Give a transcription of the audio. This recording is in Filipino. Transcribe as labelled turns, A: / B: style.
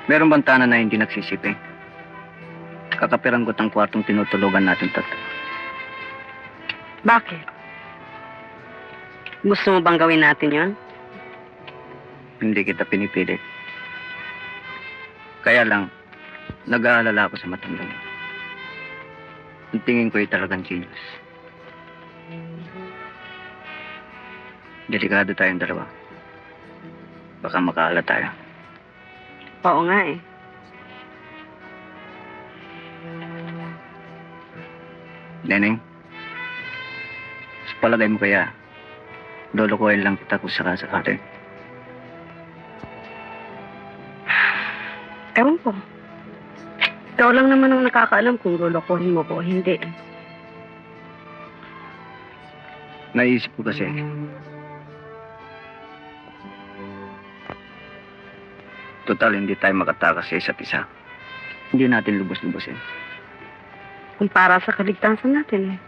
A: Meron bang tahanan na hindi nagsisiping? Kakapiranggot ang kwartong tinutulugan natin tatlo.
B: Bakit? Gusto mo bang gawin natin yon?
A: Hindi kita pinipili. Kaya lang, nag-aalala ako sa matandang. Ang tingin ko ay talagang genius. Delikado tayong dalawa. Baka makaala tayo.
B: Oo nga eh.
A: Neneng, sa palagay mo kaya, lolokohin lang kita kung sakasakali.
B: Ewan ko. Ikaw lang naman ang nakakaalam kung lolokohin mo ko o hindi.
A: Naisip ko kasi, total hindi tayo makatakas sa isa't isa. Hindi natin lubos-lubosin.
B: Kung para sa kaligtasan natin eh.